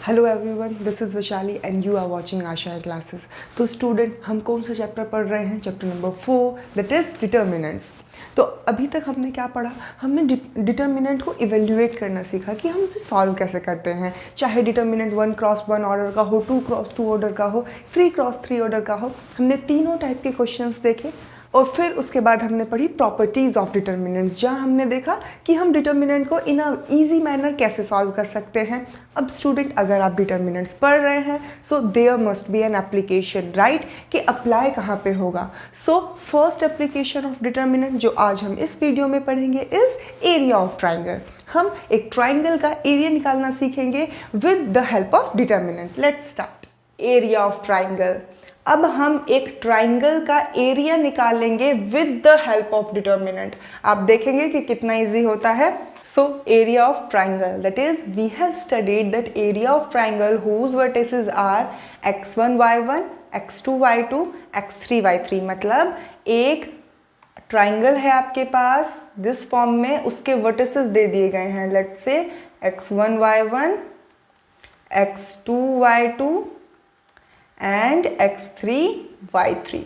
Hello everyone, this is Vaishali and you are watching Asha classes. तो student, हम कौन सा चैप्टर पढ़ रहे हैं? Chapter number 4, that is determinants. तो अभी तक हमने क्या पढ़ा? हमने डिटर्मिनेंट को इवेल्युएट करना सीखा कि हम उसे सॉल्व कैसे करते हैं। चाहे डिटर्मिनेंट 1x1 ऑर्डर का हो, 2x2 ऑर्डर का हो, 3x3 ऑर्डर का हो। हमने तीनों टाइप के क्वेश्चंस देखे और फिर उसके बाद हमने पढ़ी प्रॉपर्टीज़ ऑफ डिटर्मिनेंट्स, जहाँ हमने देखा कि हम डिटर्मिनेंट को इन अ ईजी मैनर कैसे सॉल्व कर सकते हैं। अब स्टूडेंट, अगर आप डिटर्मिनेंट्स पढ़ रहे हैं so there must be an application, right? कि अप्लाई कहाँ पे होगा। So first application of determinant जो आज हम इस वीडियो में पढ़ेंगे इज एरिया ऑफ ट्राइंगल। हम एक ट्राइंगल का एरिया निकालना सीखेंगे with the help of determinant. Let's start. Area of triangle. अब हम एक ट्राइंगल का एरिया निकालेंगे with the help of determinant. आप देखेंगे कि कितना इजी होता है। So area of triangle, that is we have studied that area of triangle whose vertices are x1 y1 x2 y2 x3 y3। मतलब एक ट्राइंगल है आपके पास दिस फॉर्म में, उसके वर्टिसेस दे दिए गए हैं। Let's say x1 y1 x2 y2 and x3 y3।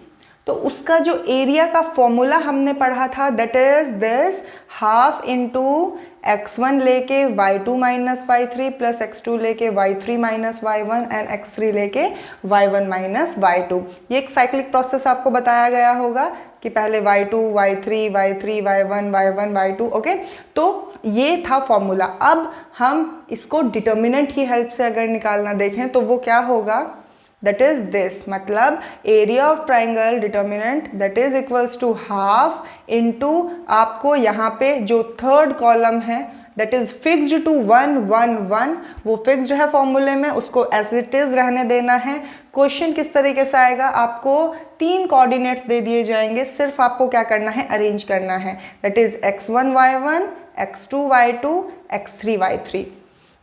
तो उसका जो एरिया का फॉर्मूला हमने पढ़ा था that is this, half into x1 लेके y2 minus y3 plus x2 लेके y3 minus y1 and x3 लेके y1 माइनस y2। ये एक साइक्लिक प्रोसेस आपको बताया गया होगा कि पहले y2 y3 y3 y1 y1 y2। Okay, तो ये था फॉर्मूला। अब हम इसको डिटर्मिनेंट की हेल्प से अगर निकालना देखें तो वो क्या होगा? That is this, मतलब area of triangle determinant that is equals to half into आपको यहाँ पे जो थर्ड कॉलम है दैट इज फिक्स्ड टू 1 1 1, वो फिक्स्ड है फॉर्मूले में, उसको एज इट इज रहने देना है। क्वेश्चन किस तरीके से आएगा? आपको 3 कोऑर्डिनेट्स दे दिए जाएंगे, सिर्फ आपको क्या करना है? अरेंज करना है। That is x1 y1 x2 y2 x3 y3।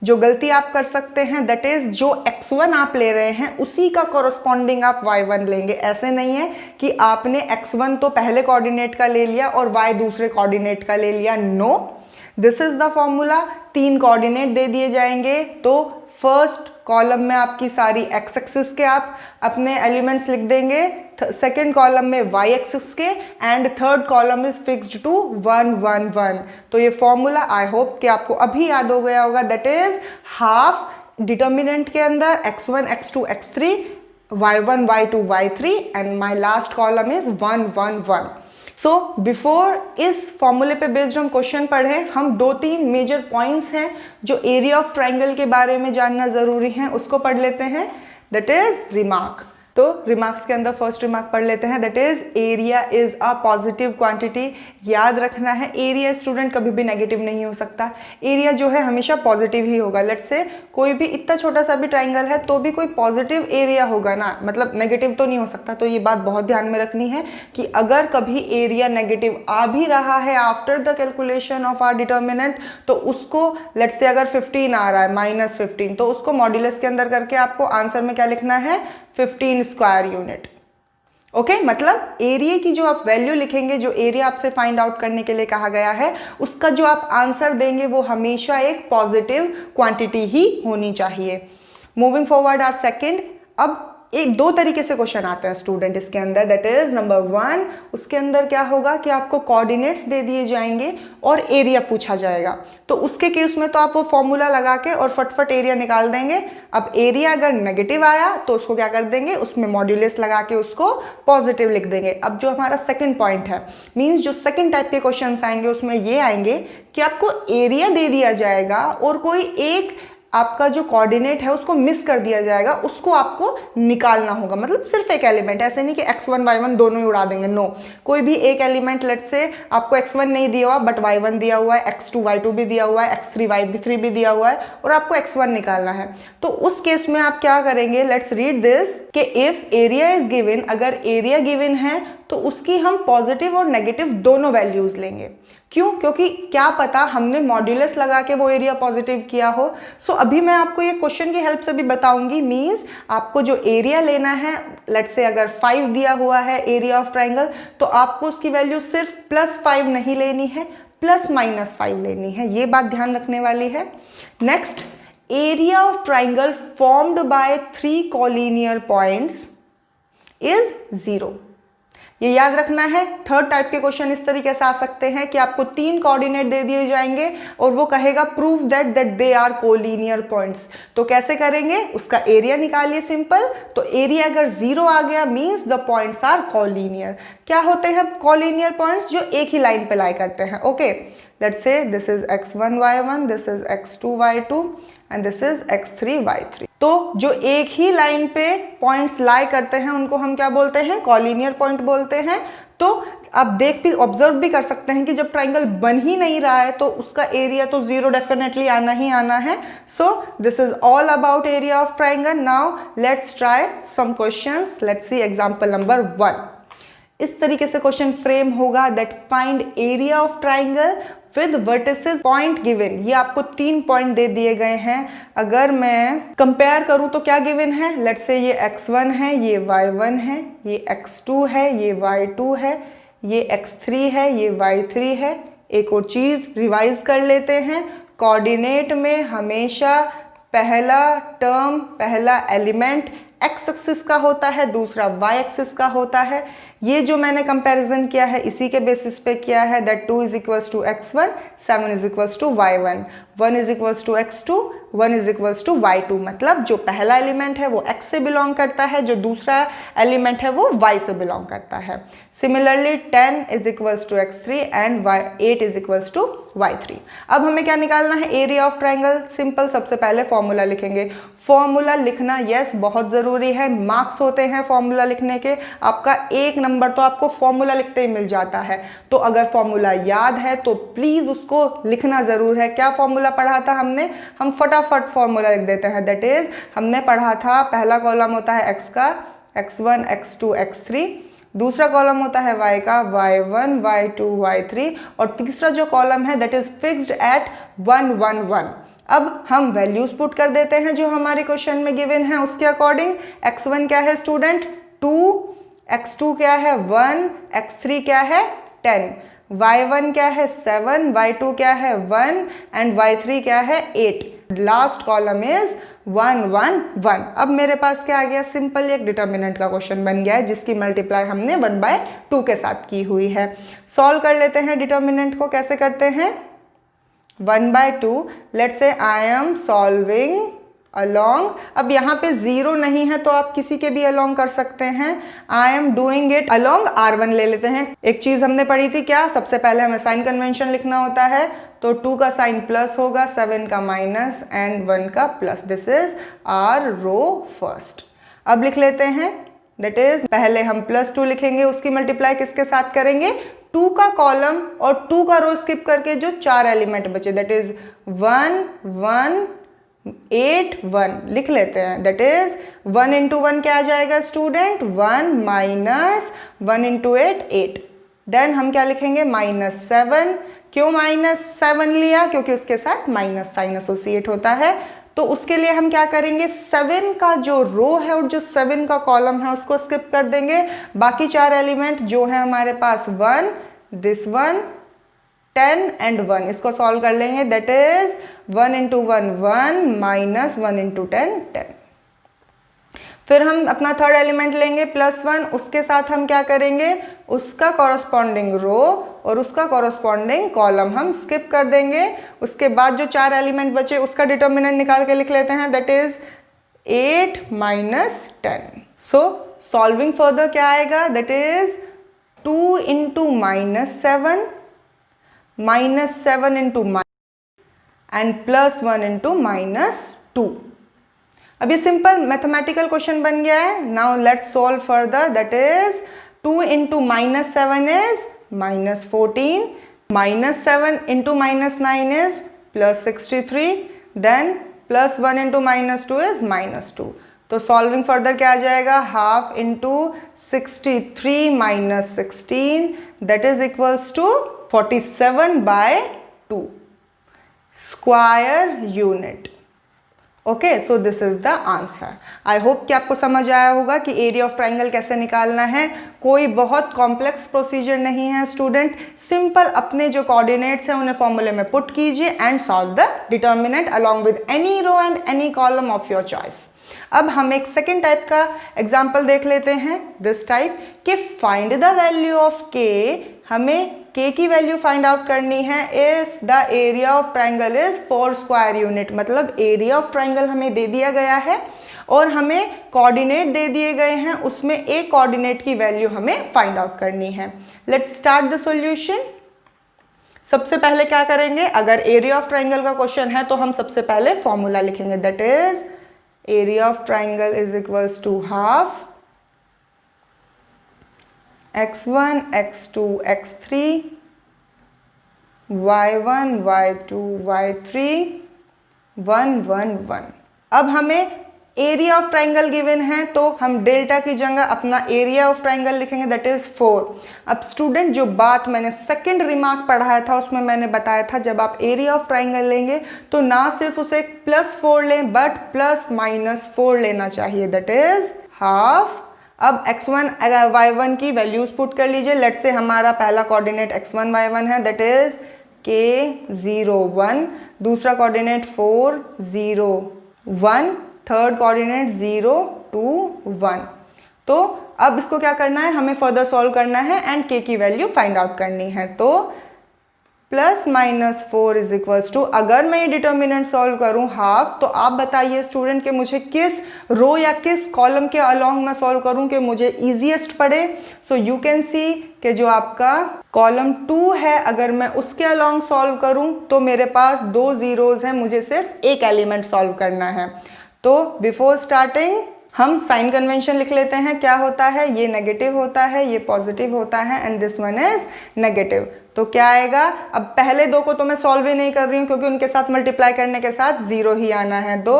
जो गलती आप कर सकते हैं दैट इज जो x1 आप ले रहे हैं उसी का कॉरस्पॉन्डिंग आप y1 लेंगे। ऐसे नहीं है कि आपने x1 तो पहले कोऑर्डिनेट का ले लिया और y दूसरे कोऑर्डिनेट का ले लिया। No, this is the formula. 3 coordinate दे दिए जाएंगे तो फर्स्ट कॉलम में आपकी सारी x एक्सिस के आप अपने एलिमेंट्स लिख देंगे, सेकेंड कॉलम में y एक्सिस के, and third column is fixed to 1 1 1। तो ये फॉर्मूला आई होप कि आपको अभी याद हो गया होगा। दैट इज हाफ डिटर्मिनेंट के अंदर x1 x2 x3 y1 y2 y3 and my last column is 1 1 1। So before इस फॉर्मूले पे बेस्ड हम क्वेश्चन पढ़े, हम 2-3 मेजर पॉइंट्स हैं जो एरिया ऑफ ट्राइंगल के बारे में जानना जरूरी है, उसको पढ़ लेते हैं। That is remark. तो रिमार्क्स के अंदर फर्स्ट रिमार्क पढ़ लेते हैं, that is area is a positive quantity. याद रखना है, एरिया स्टूडेंट कभी भी नेगेटिव नहीं हो सकता। एरिया जो है हमेशा पॉजिटिव ही होगा। लेट्स से कोई भी इतना छोटा सा भी ट्राइंगल है तो भी कोई पॉजिटिव एरिया होगा ना, मतलब नेगेटिव तो नहीं हो सकता। तो ये बात बहुत ध्यान में रखनी है कि अगर कभी एरिया नेगेटिव आ भी रहा है after the calculation of our determinant, तो उसको लेट्स से अगर 15 आ रहा है -15, तो उसको मॉड्यूलस के अंदर करके आपको आंसर में क्या लिखना है? 15 स्क्वायर यूनिट। ओके, मतलब एरिया की जो आप वैल्यू लिखेंगे, जो एरिया आपसे फाइंड आउट करने के लिए कहा गया है, उसका जो आप आंसर देंगे वो हमेशा एक पॉजिटिव क्वांटिटी ही होनी चाहिए। Moving forward our second. अब एक 2 तरीके से क्वेश्चन आते हैं स्टूडेंट इसके अंदर। दैट इज नंबर 1, उसके अंदर क्या होगा कि आपको कोऑर्डिनेट्स दे दिए जाएंगे और एरिया पूछा जाएगा। तो उसके केस में तो आप वो फॉर्मूला लगा के और फटफट एरिया निकाल देंगे। अब एरिया अगर नेगेटिव आया तो उसको क्या कर देंगे? उसमें मॉड्यूलस लगा के उसको पॉजिटिव लिख देंगे। अब जो हमारा सेकंड पॉइंट है, मीन्स जो सेकंड टाइप के क्वेश्चन आएंगे उसमें ये आएंगे कि आपको एरिया दे दिया जाएगा और कोई एक आपका जो कोऑर्डिनेट है उसको मिस कर दिया जाएगा, उसको आपको निकालना होगा। मतलब सिर्फ एक एलिमेंट, ऐसे नहीं कि x1 y1 दोनों ही उड़ा देंगे। नो, कोई भी एक एलिमेंट, लेट्स से आपको x1 नहीं दिया हुआ बट y1 दिया हुआ है, x2 y2 भी दिया हुआ है, x3 y3 भी दिया हुआ है और आपको x1 निकालना है। तो उस केस में आप क्या करेंगे? लेट्स रीड दिस कि इफ एरिया इज गिवन, अगर एरिया गिवन है तो उसकी हम पॉजिटिव और नेगेटिव दोनों वैल्यूज लेंगे। क्यों? क्योंकि क्या पता हमने मॉड्यूलस लगा के वो एरिया पॉजिटिव किया हो। सो अभी मैं आपको ये क्वेश्चन की हेल्प से भी बताऊंगी। मींस आपको जो एरिया लेना है, लेट्स से अगर 5 दिया हुआ है एरिया ऑफ ट्राइंगल, तो आपको उसकी वैल्यू सिर्फ +5 नहीं लेनी है, ±5 लेनी है। ये बात ध्यान रखने वाली है। Next, area of triangle formed by 3 collinear points is 0। ये याद रखना है। थर्ड टाइप के क्वेश्चन इस तरीके से आ सकते हैं कि आपको 3 कोऑर्डिनेट दे दिए जाएंगे और वो कहेगा prove that they are collinear points. तो कैसे करेंगे, उसका एरिया निकालिए सिंपल। तो एरिया अगर 0 आ गया means the points are collinear. क्या होते हैं कोलिनियर पॉइंट्स? जो एक ही लाइन पे लाई करते हैं। Okay, let's say this is x1 y1, this is x2 y2 and this is x3 y3। तो जो एक ही लाइन पे पॉइंट्स लाई करते हैं उनको हम क्या बोलते हैं? कॉलिनियर पॉइंट बोलते हैं। तो आप देख भी ऑब्जर्व भी कर सकते हैं कि जब ट्राइंगल बन ही नहीं रहा है तो उसका एरिया तो 0 डेफिनेटली आना ही आना है। So this is all about area of triangle. Now let's try some questions. Let's see example number 1। इस तरीके से क्वेश्चन फ्रेम होगा that find area of triangle with vertices point given. ये आपको 3 पॉइंट दे दिए गए हैं। अगर मैं कंपेयर करूं तो क्या गिवन है? लेट्स से ये x1 है, ये y1 है, ये x2 है, ये y2 है, ये x3 है, ये y3 है। एक और चीज रिवाइज कर लेते हैं। कोऑर्डिनेट में हमेशा पहला टर्म, पहला एलिमेंट एक्स एक्सिस का होता है, दूसरा वाई एक्सिस का होता है। ये जो मैंने कंपैरिजन किया है इसी के बेसिस पे किया है that 2 is equals to x1, 7 is equals to y1, 1 is equals to x2, 1 is equals to y2। मतलब जो पहला एलिमेंट है वो x से बिलोंग करता है, जो दूसरा एलिमेंट है वो y से बिलोंग करता है। Similarly 10 is equals to x3 and 8 is equals to y3। अब हमें क्या निकालना है? Area of triangle. सिंपल, सबसे पहले फॉर्मूला लिखेंगे। फॉर्मूला लिखना यस बहुत ज़रूरी है। मार्क्स होते हैं फॉर्मूला लिखने के। आपका 1 नंबर तो आपको फॉर्मूला लिखते ही मिल जाता है। तो अगर फॉर्मूला याद है तो प्लीज़ उसको लिखना ज़रूर है। क्या फॉर्मूला पढ़ा था हमने? हम फटाफट फॉर्मूला लिख देते हैं। दैट इज़ हमने पढ़ा था पहला कॉलम होता है x का, x1, x2, x3। दूसरा कॉलम होता है y का, y1, y2, y3। और तीसरा जो कॉलम है दैट इज फिक्स्ड एट 1, 1, 1। अब हम वैल्यूज पुट कर देते हैं जो हमारे क्वेश्चन में गिवन है उसके अकॉर्डिंग। x1 क्या है स्टूडेंट? 2, x2 क्या है? 1, x3 क्या है? 10, y1 क्या है? 7, y2 क्या है? 1 एंड y3 क्या है? 8। Last column is 1, 1, 1। अब मेरे पास क्या आ गया? सिंपल एक डिटर्मिनेंट का क्वेश्चन बन गया है जिसकी मल्टीप्लाई हमने 1/2 के साथ की हुई है। सॉल्व कर लेते हैं डिटर्मिनेंट को। कैसे करते हैं? 1/2। Let's say I am solving along. अब यहाँ पे 0 नहीं है तो आप किसी के भी अलोंग कर सकते हैं। I am doing it along R1 ले लेते हैं। एक चीज हमने पढ़ी थी क्या? सबसे पहले हमें साइन कन्वेंशन लिखना होता है। तो 2 का साइन प्लस होगा, 7 का माइनस एंड 1 का plus. This is our row first. अब लिख लेते हैं दैट इज पहले हम +2 लिखेंगे, उसकी मल्टीप्लाई किसके साथ करेंगे? 2 का कॉलम और 2 का रो स्किप करके जो 4 एलिमेंट बचे दैट इज 1, 1, 8, 1 लिख लेते हैं। दैट इज 1 इंटू 1 क्या आ जाएगा स्टूडेंट? 1 minus 1 into 8, 8। देन हम क्या लिखेंगे? -7। क्यों -7 लिया? क्योंकि उसके साथ माइनस साइन एसोसिएट होता है। तो उसके लिए हम क्या करेंगे? 7 का जो रो है और जो 7 का कॉलम है उसको स्किप कर देंगे। बाकी 4 एलिमेंट जो है हमारे पास 1, दिस 1, 10 एंड 1, इसको सॉल्व कर लेंगे। That is 1 into 1, 1 minus 1 into 10, 10। फिर हम अपना थर्ड एलिमेंट लेंगे +1, उसके साथ हम क्या करेंगे? उसका कॉरस्पॉन्डिंग रो और उसका कॉरस्पॉन्डिंग कॉलम हम स्किप कर देंगे। उसके बाद जो 4 एलिमेंट बचे उसका डिटर्मिनेंट निकाल के लिख लेते हैं। That is 8 minus 10। So solving further क्या आएगा? That is 2 into -7, -7 into and +1 into -2। अब ये सिंपल मैथमेटिकल क्वेश्चन बन गया है। Now let's solve further. That is 2 into -7 is -14, -7 into -9 is +63, then +1 into -2 is -2। तो सॉल्विंग फर्दर क्या आ जाएगा? Half into 63 minus 16 that is equals to 47/2 square unit. Okay, so this is the answer. I hope कि आपको समझ आया होगा कि एरिया ऑफ ट्राइंगल कैसे निकालना है। कोई बहुत कॉम्प्लेक्स प्रोसीजर नहीं है स्टूडेंट, सिंपल अपने जो कोऑर्डिनेट्स हैं उन्हें फॉर्मूले में पुट कीजिए and solve the determinant along with any row and any column of your choice. अब हम एक सेकेंड टाइप का एग्जाम्पल देख लेते हैं, दिस टाइप कि फाइंड द वैल्यू ऑफ के। हमें k की वैल्यू फाइंड आउट करनी है if the area of triangle is 4 square unit. मतलब एरिया ऑफ ट्राइंगल हमें दे दिया गया है और हमें कोऑर्डिनेट दे दिए गए हैं, उसमें एक कोऑर्डिनेट की वैल्यू हमें फाइंड आउट करनी है। Let's start the solution. सबसे पहले क्या करेंगे, अगर एरिया ऑफ ट्राइंगल का क्वेश्चन है तो हम सबसे पहले फॉर्मूला लिखेंगे, that is area of triangle is equals to half x1 x2 x3 y1 y2 y3 1 1 1। अब हमें एरिया ऑफ ट्राइंगल गिवन है तो हम डेल्टा की जगह अपना एरिया ऑफ ट्राइंगल लिखेंगे, दैट इज 4। अब स्टूडेंट जो बात मैंने सेकंड रिमार्क पढ़ाया था उसमें मैंने बताया था जब आप एरिया ऑफ ट्राइंगल लेंगे तो ना सिर्फ उसे +4 लें बट +-4 लेना चाहिए, दैट इज हाफ। अब x1 y1 की वैल्यूज पुट कर लीजिए। लेट्स से हमारा पहला कोऑर्डिनेट x1 y1 है, दैट इज k 0 1, दूसरा कोऑर्डिनेट 4 0 1, थर्ड कोऑर्डिनेट 0 2 1। तो अब इसको क्या करना है, हमें फर्दर सॉल्व करना है एंड k की वैल्यू फाइंड आउट करनी है। तो +-4 इज इक्वल्स टू, अगर मैं ये डिटर्मिनेंट सॉल्व करूं हाफ, तो आप बताइए स्टूडेंट कि मुझे किस रो या किस कॉलम के अलोंग मैं सॉल्व करूं कि मुझे इजीएस्ट पड़े। सो यू कैन सी कि जो आपका कॉलम 2 है अगर मैं उसके अलोंग सॉल्व करूं तो मेरे पास 2 जीरोज हैं, मुझे सिर्फ एक एलिमेंट सॉल्व करना है। तो बिफोर स्टार्टिंग हम साइन कन्वेंशन लिख लेते हैं। क्या होता है, ये नेगेटिव होता है, ये पॉजिटिव होता है and this one is negative. तो क्या आएगा, अब पहले दो को तो मैं सॉल्व ही नहीं कर रही हूँ क्योंकि उनके साथ मल्टीप्लाई करने के साथ 0 ही आना है। तो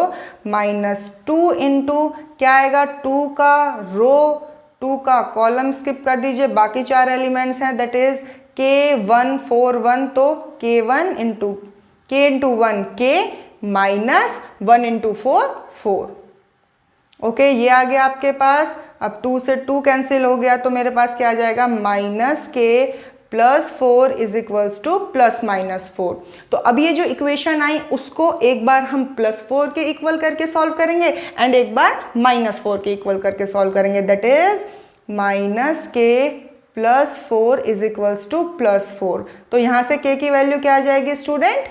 -2 इंटू क्या आएगा, 2 का रो 2 का कॉलम स्किप कर दीजिए, बाकी 4 एलिमेंट्स हैं, दैट इज k1 4 1। तो k1 into k into 1 k -1 into 4 4। Okay, ये आ गया आपके पास। अब 2 से 2 कैंसिल हो गया तो मेरे पास क्या आ जाएगा, -k +4 इज इक्वल्स टू +-4। तो अब ये जो इक्वेशन आई उसको एक बार हम +4 के इक्वल करके सॉल्व करेंगे एंड एक बार -4 के इक्वल करके सॉल्व करेंगे, that is -k +4 is equals to +4। तो यहाँ से k की वैल्यू क्या आ जाएगी स्टूडेंट,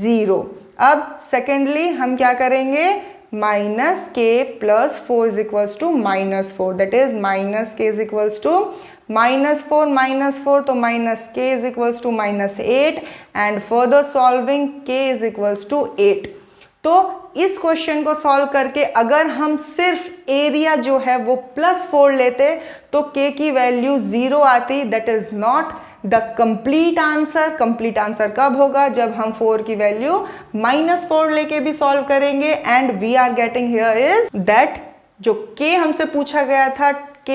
0। अब सेकेंडली हम क्या करेंगे, -k +4 is equals to -4, that is -k is equals to -4 -4, तो -k is equals to -8 and further solving k is equals to 8। तो इस क्वेश्चन को सॉल्व करके अगर हम सिर्फ एरिया जो है वो +4 लेते तो k की वैल्यू 0 आती, that is not the complete answer. Complete answer कब होगा, जब हम 4 की वैल्यू -4 लेके भी सॉल्व करेंगे and we are getting here is that जो k हमसे पूछा गया था, k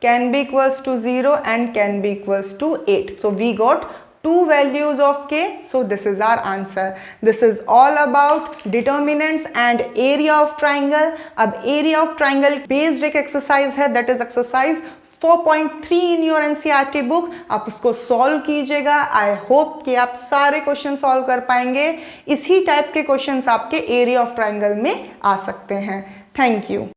can be equals to 0 and can be equals to 8. So we got 2 values of k. So this is our answer. This is all about determinants and area of triangle. अब area of triangle based एक exercise है, that is exercise 4.3 in your NCERT book. आप उसको solve कीजिएगा। I hope कि आप सारे question solve कर पाएंगे। इसी टाइप के क्वेश्चंस आपके एरिया ऑफ ट्राइंगल में आ सकते हैं। Thank you.